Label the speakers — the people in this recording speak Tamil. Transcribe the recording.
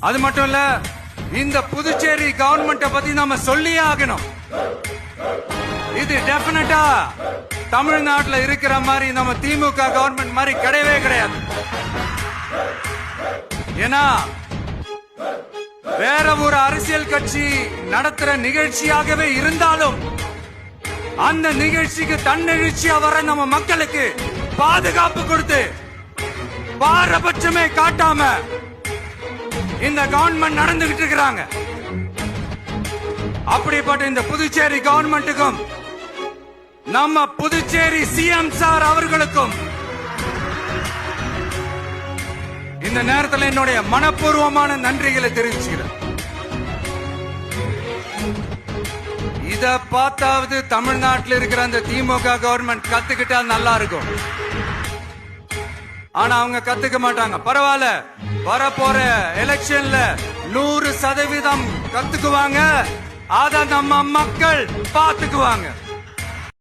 Speaker 1: அது மட்டும் இல்ல, இந்த புதுச்சேரி கவர்மெண்ட பத்தி நாம சொல்லியே ஆகணும். இது டெபினட்டா தமிழ்நாட்டுல இருக்கிற மாதிரி நம்ம திமுக கவர்மெண்ட் மாதிரி கிடையவே கிடையாது. ஏன்னா வேற ஒரு அரசியல் கட்சி நடத்துற நிகழ்ச்சியாகவே இருந்தாலும் அந்த நிகழ்ச்சிக்கு தன்னெழுச்சியா வர நம்ம மக்களுக்கு பாதுகாப்பு கொடுத்து பாரபட்சமே காட்டாம இந்த கவர்மெண்ட் நடந்துகிட்டு இருக்கிறாங்க. அப்படிப்பட்ட இந்த புதுச்சேரி கவர்மெண்ட்டுக்கும் நம்ம புதுச்சேரி சிஎம் சார் அவர்களுக்கும் இந்த நேரத்தில் என்னுடைய மனப்பூர்வமான நன்றிகளை தெரிவிச்சுக்கிறேன். இத பார்த்தாவது தமிழ்நாட்டில் இருக்கிற அந்த திமுக கவர்மெண்ட் கத்துக்கிட்டா நல்லா இருக்கும். ஆனா அவங்க கத்துக்க மாட்டாங்க. பரவாயில்ல, வரப்போற எலெக்ஷன்ல 100% கத்துக்குவாங்க. அத நம்ம மக்கள் பாத்துக்குவாங்க.